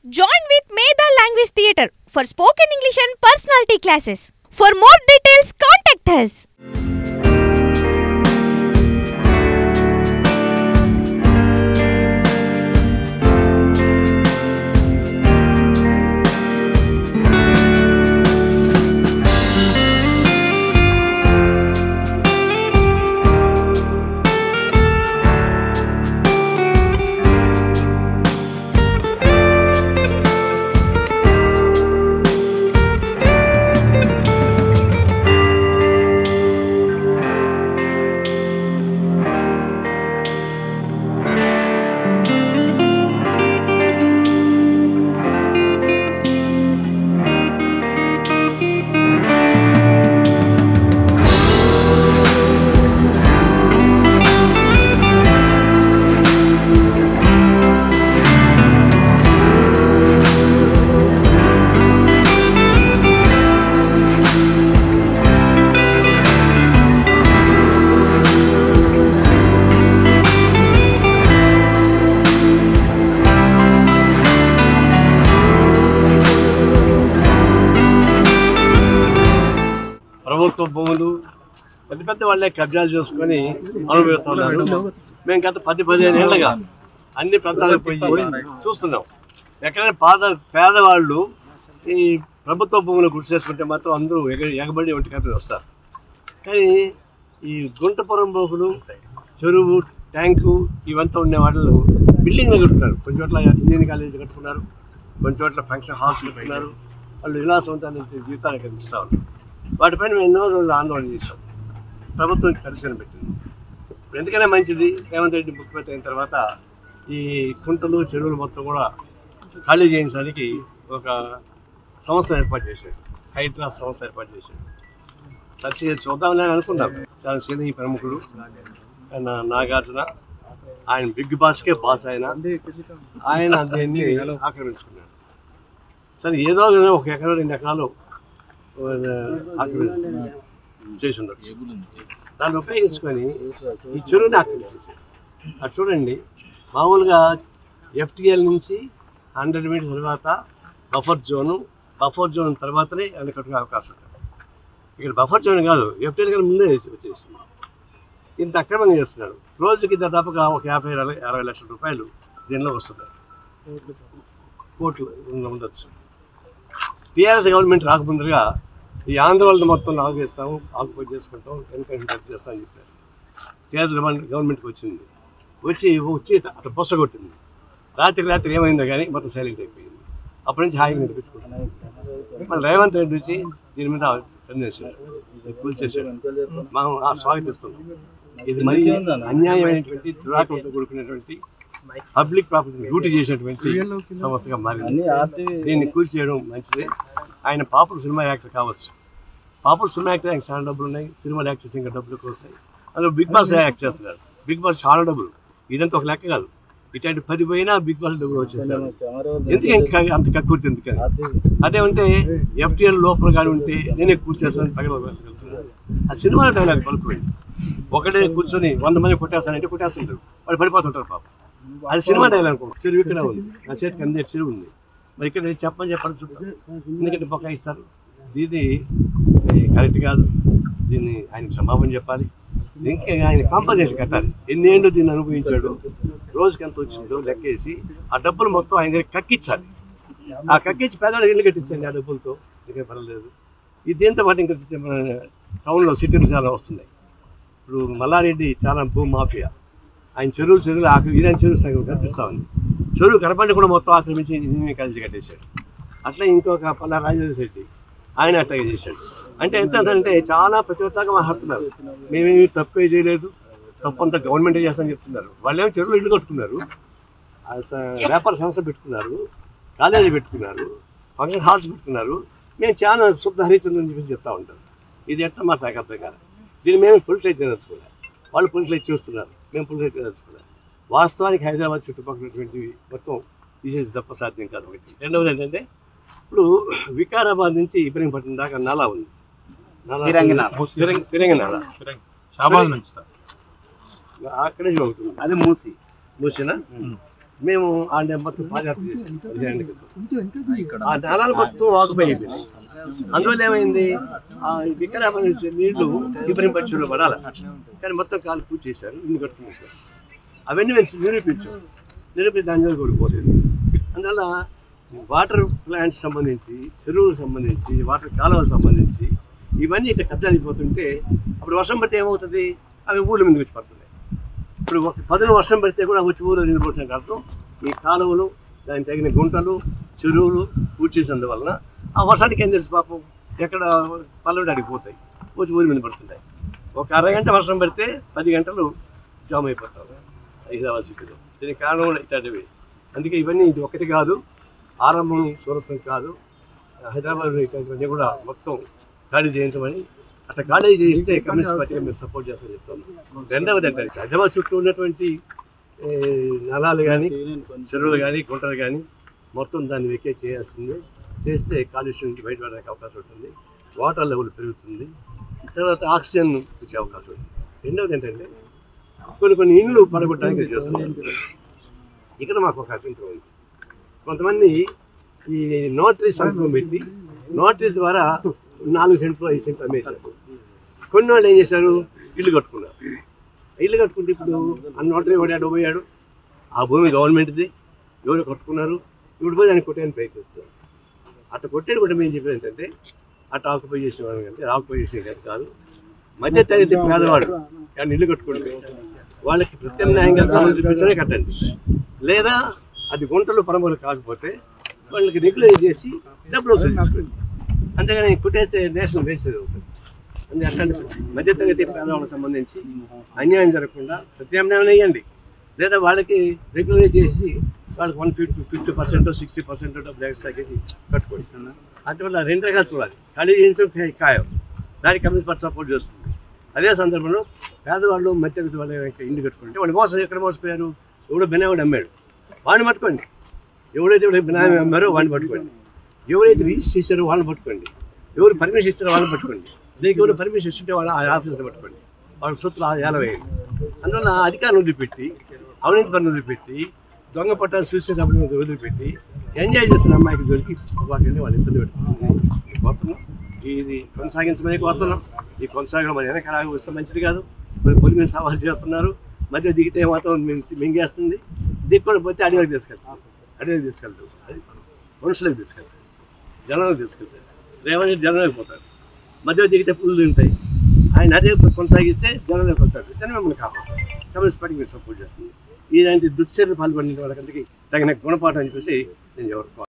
Join with Medha Language Theatre for spoken English and personality classes. For more details, contact us. ప్రభుత్వ భూములు పెద్ద వాళ్ళే కబ్జాలు చేసుకొని అనుభవిస్తూ ఉన్నారు. మేము గత 10-15 ఏళ్ళగా అన్ని ప్రాంతాలకు పోయి చూస్తున్నాం. ఎక్కడైనా పేదవాళ్ళు ఈ ప్రభుత్వ భూములు గుర్తు చేసుకుంటే మాత్రం అందరూ ఎగబడి ఒంటి కప్పి వస్తారు. కానీ ఈ గుంటపురం భూములు, చెరువు, ట్యాంకు ఇవంతా ఉండే వాళ్ళు బిల్డింగ్లు కట్టుకున్నారు. కొన్ని చోట్ల ఇంజనీరింగ్ కాలేజీ కట్టుకున్నారు, కొన్ని చోట్ల ఫంక్షన్ హాల్స్ కట్టుకున్నారు. వాళ్ళు విలాసవంతమైన జీవితాలు కనిపిస్తూ ఉన్నారు. వాటిపైన మేము ఎన్నో రోజులు ఆందోళన చేశాం. ప్రభుత్వం పరిశీలన పెట్టింది. ఎందుకనే మంచిది, రేవంత్ రెడ్డి ముఖ్యమంత్రి అయిన తర్వాత ఈ కుంటలు, చెరువులు మొత్తం కూడా ఖాళీ చేయించడానికి ఒక సంస్థ ఏర్పాటు చేశాడు. హైడ్రా సంస్థ ఏర్పాటు చేశాడు. సక్సెస్ చూద్దామని అనుకున్నాం. చాలా సినీ ప్రముఖుడు ఆయన నాగార్జున, ఆయన బిగ్ బాస్కే బాస్ ఆయన దీన్ని ఆక్రమించుకున్నాడు. సరే ఏదో ఒక ఎకరం 2 ఎకరాలు చేసి ఉండొచ్చు. దాన్ని ఉపయోగించుకొని ఈ చెరువుని ఆక్రమించేసాడు. అది చూడండి, మామూలుగా FTL నుంచి 100 మీటర్స్ తర్వాత బఫర్ జోన్ తర్వాతనే అన్ని కట్టుకునే అవకాశం ఉంటుంది. ఇక్కడ బఫర్ జోన్ కాదు, FTL కన్నా ముందే వచ్చేసింది. ఇంత అక్రమంగా చేస్తున్నాడు. రోజుకి దాదాపుగా ఒక 50-60 లక్షల రూపాయలు దీనిలో వస్తున్నాయి. కోట్లు ఉండొచ్చు. టీఆర్ఎస్ గవర్నమెంట్ రాకముందుగా ఈ ఆంధ్ర వాళ్ళని మొత్తం ఆగువేస్తాము, ఆకుపై చేసుకుంటాం, ఎన్కౌంటర్ రద్దు చేస్తామని చెప్పారు. టీఆర్ఎస్ గవర్నమెంట్కి వచ్చి అట్లా పొసగొట్టింది. రాత్రి ఏమైందో కానీ మొత్తం సైలెంట్ అయిపోయింది. అప్పటి నుంచి హాయిగా నిలిపించుకుంటున్నాం. మళ్ళీ రేవంత్ రెడ్డి వచ్చి దీని మీద పనిచేసాడు, కూల్చేసాడు. మనం స్వాగతిస్తున్నాం. ఇది మరీ అన్యాయమైనటువంటి దురాక్రమంతో కూడుకునేటువంటి పబ్లిక్ ప్రాపర్టీని లూటీ చేసినటువంటి సంస్థగా మారింది. దీన్ని కూల్చేయడం మంచిదే. ఆయన పాపులర్ సినిమా యాక్టర్ కావచ్చు. పాపులర్ సినిమా యాక్టర్ ఆయనకు చాలా డబ్బులు ఉన్నాయి, సినిమాలు యాక్ట్ చేసి ఇంకా డబ్బులు వస్తాయి. అందులో బిగ్ బాస్ యాక్ట్ చేస్తున్నారు. బిగ్ బాస్ చాలా డబ్బులు. ఇదంతా ఒక లెక్క కాదు. ఇట్లాంటి 10 పోయినా బిగ్ బాస్ డబ్బులు వచ్చేస్తారు. ఎందుకు ఇంకా అంత కక్కుర్తి ఎందుకని? అదే ఉంటే FTL లోపల కానీ ఉంటే నేనే కూర్చేస్తాను పగలగలుగుతున్నాను. ఆ సినిమాలో డైలాగ్ పలుకుపోయింది. ఒకటే కూర్చొని 100 మంది కొట్టేస్తానంటే కొట్టేస్తుంటారు, వాళ్ళు పడిపోతుంటారు పాపం. అది సినిమా డైలాగ్. చెరువు ఇక్కడ ఉంది, నా చేతికి అందే చెరువు ఉంది, మరి ఇక్కడ చెప్పని చూద్దాం. ఎందుకంటే బొక్కాయిస్తారు. ఇది కరెక్ట్ కాదు. దీన్ని ఆయన క్షమాపణ చెప్పాలి. ఇంకా ఆయన కాంపన్సేషన్ కట్టాలి. ఎన్నేళ్ళు దీన్ని అనుభవించాడు, రోజుకి ఎంత వచ్చిందో లెక్కేసి ఆ డబ్బులు మొత్తం ఆయన దగ్గర కక్కించాలి. ఆ కక్కించి పేదవాళ్ళకి ఇల్లు కట్టించండి ఆ డబ్బులతో, ఇంకా పర్వాలేదు. ఇది దీంతో పాటు ఇంకా టౌన్లో సిటీలు చాలా వస్తున్నాయి. ఇప్పుడు మల్లారెడ్డి చాలా భూ మాఫియా. ఆయన చెరువులు ఇదే చెరువు సగం కనిపిస్తూ ఉంది. చెరువు కనపడి కూడా మొత్తం ఆక్రమించి ఇంజనీరింగ్ కాలేజీ కట్టేశాడు. అట్లా ఇంకొక పల్లా రాజేశ్వర రెడ్డి ఆయన అట్లాగే చేశాడు. అంటే ఎంత అంటే చాలా ప్రతివత్తాగా మాట్లాడుతున్నారు. మేమేమి తప్పే చేయలేదు, తప్పంతా గవర్నమెంటే చేస్తామని చెప్తున్నారు. వాళ్ళేమో చెరువులు ఇల్లు కట్టుకున్నారు, వ్యాపార సంస్థ పెట్టుకున్నారు, కాలేజీ పెట్టుకున్నారు, ఫంక్షన్ హాల్స్ పెట్టుకున్నారు. మేము చాలా శుద్ధ హరిచంద్రని చెప్పి చెప్తా ఉంటాం. ఇది ఎట్లా మా నాకు అర్థం కాదు. దీన్ని మేము పొలిటిలైజ్ చేయదలుచుకోవాలి. వాళ్ళు పొలిటిలైజ్ చేస్తున్నారు, మేము పొలిటిలైజ్ చేయదలుచుకోవాలి. వాస్తవానికి హైదరాబాద్ చుట్టుపక్కలటువంటివి మొత్తం తీసేసి తప్ప సాధ్యం కాదు. ఒకటి. రెండవది ఏంటంటే ఇప్పుడు వికారాబాద్ నుంచి ఇబ్రహీంపట్నం దాకా నాలా ఉంది. ఫిరంగి నాలా అక్కడే అవుతుంది. అది మూసినా మేము ఆ మొత్తం పాదయాత్ర చేసాం 15 ఏళ్ళ క్రితం. ఆ నాళాలు మొత్తం ఆకుపోయింది. అందువల్ల ఏమైంది, వికారాబాద్ నుంచి నీళ్లు ఇబ్రహీంపట్నంలో పడాలి, కానీ మొత్తం కాలు పూర్తి చేశారు, ఇల్లు కట్టుకునేసారు. అవన్నీ మేము నిరూపించి దాని మీద కూడా పోలేదు. అందువల్ల వాటర్ ప్లాంట్స్ సంబంధించి, చెరువులకు సంబంధించి, వాటర్ కాలువలకు సంబంధించి ఇవన్నీ ఇట్లా కబ్జాలిపోతుంటే అప్పుడు వర్షం పడితే ఏమవుతుంది, అవి ఊళ్ళ మీద వచ్చి పడుతున్నాయి. ఇప్పుడు ఒక 10 వర్షం పడితే కూడా వచ్చి ఊళ్ళో నిలబడుతున్న అర్థం ఈ కాలువలు, దానికి తగిన గుంటలు, చెరువులు పూర్తి చేసినందువలన ఆ వర్షానికి ఏం తెలుసు పాపం, ఎక్కడ పల్లవి అడిగిపోతాయి, వచ్చి ఊరి మీద పడుతున్నాయి. ఒక అరగంట వర్షం పడితే 10 గంటలు జామ్ అయిపోతాం హైదరాబాద్ సిటీలో. దీనికి కారణం ఇట్లాంటివి. అందుకే ఇవన్నీ ఇది ఒకటి కాదు, ఆరంభం సూరత్వం కాదు, హైదరాబాద్ ఇట్లాంటివన్నీ కూడా మొత్తం ఖాళీ చేయించమని, అట్లా ఖాళీ చేయిస్తే కమ్యూనిస్ట్ పార్టీగా మేము సపోర్ట్ చేస్తామని చెప్తాం. రెండవది అంటే హైదరాబాద్ చుట్టూ ఉన్నటువంటి నలాలు కానీ, చెరువులు కానీ, గుంటలు కానీ మొత్తం దాన్ని వెకేట్ చేయాల్సిందే. చేస్తే కాలుష్యం నుంచి బయటపడడానికి అవకాశం ఉంటుంది, వాటర్ లెవెల్ పెరుగుతుంది, తర్వాత ఆక్సిజన్ వచ్చే అవకాశం ఉంటుంది. రెండవది ఏంటంటే కొన్ని ఇండ్లు పడగొట్టడానికి చేస్తున్నాం. ఇక్కడ మాకు ఒక అభ్యంతరం ఉంది. కొంతమంది ఈ నోటరీ సంతకం పెట్టి నోటరీ ద్వారా 4 సెంట్లు 5 సెంట్లు అమ్మేశారు. కొన్ని వాళ్ళు ఏం చేశారు, ఇల్లు కట్టుకున్నారు. ఇల్లు కట్టుకుంటే ఇప్పుడు ఆ నోటరీ వాడాడు పోయాడు, ఆ భూమి గవర్నమెంట్ది, ఎవరు కట్టుకున్నారు, ఇప్పుడు పోయి దాన్ని కొట్టేయని ప్రయత్నిస్తారు. అట్లా కొట్టేది కూడా మేము చెప్పేది ఏంటంటే అట్లా ఆక్యుపై చేసిన వాళ్ళు కంటే ఆక్యుపై చేసిన కాదు, మధ్య తరగతి పేదవాడు కానీ ఇల్లు కట్టుకుంటే వాళ్ళకి ప్రత్యామ్నాయంగా స్థలం చూపించనే కట్టండి, లేదా అది గుంటలు పరమలు కాకపోతే వాళ్ళకి రెగ్యులైజ్ చేసి డబ్బులు వసూలు తీసుకోండి. అంతేగాని కుట్టేస్తే నేషనల్ వేసేది అవుతుంది. అంటే అట్లాంటి మధ్యతరగతి పేదవాళ్ళకి సంబంధించి అన్యాయం జరగకుండా ప్రత్యామ్నాయం వేయండి, లేదా వాళ్ళకి రెగ్యులైజ్ చేసి వాళ్ళకి 50% 60% డబ్బులు ఎక్స్ట్రా తగ్గేసి కట్టుకోండి. అటువల్ల 2 రకాలు చూడాలి. ఖాళీ చేయించడం ఖాయం, దానికి కమ్యూనిస్ట్ పార్టీ సపోర్ట్ చేస్తుంది. అదే సందర్భంలో పేదవాళ్ళు మధ్యతరగతి వాళ్ళు ఇంటి కట్టుకుంటే వాళ్ళు ఎక్కడ మోసపోయారు, ఎవడో బినామీ అమ్మాడు వాడిని పట్టుకోండి, ఎవరైతే బినామీ అమ్మారో వాడిని పట్టుకోండి, ఎవరైతే రిజిస్టర్ చేశారో వాళ్ళని పట్టుకోండి, ఎవరు పర్మిషన్ ఇచ్చారో వాళ్ళని పట్టుకోండి, దీనికి ఎవరు పర్మిషన్ ఇస్తుంటే వాళ్ళ ఆఫీసర్ని పట్టుకోండి, వాళ్ళ సొత్తులు ఏలవేయండి. అందువల్ల అధికారులు వదిలిపెట్టి, అవినీతి పనులు వదిలిపెట్టి, దొంగ పట్టాలు సూసైడ్ అభివృద్ధి వదిలిపెట్టి ఎంజాయ్ చేస్తున్న అమ్మాయికి దొరికి వాటిని వాళ్ళు ఇబ్బంది పెట్టుకుంటున్నాం. కోరుతున్నాం, ఇది కొనసాగించమని కోరుతున్నాం. ఈ కొనసాగడం మన వెనక వస్తే మంచిది కాదు. పొలి మీద సవాలు చేస్తున్నారు, మధ్య దిగితే మాత్రం మింగేస్తుంది, దిక్కుని పోతే అడవికి తీసుకెళ్తాం, అది మనుషులకు తీసుకెళ్తారు, జనాలకు తీసుకెళ్తారు. రేవంత్ రెడ్డి జనంలోకి పోతారు, మధ్య దిగితే పుల్లు ఉంటాయి. ఆయన అదే కొనసాగిస్తే జనంలోకి వస్తారు, జనం మిమ్మల్ని కాపాడుతారు. కమ్యూనిస్ట్ పార్టీకి మీరు సపోర్ట్ చేస్తుంది. ఇలాంటి దుశ్చర్యలు పాల్పడిన వాళ్ళకందరికీ తగిన గుణపాఠం అని చూసి నేను ఎవరు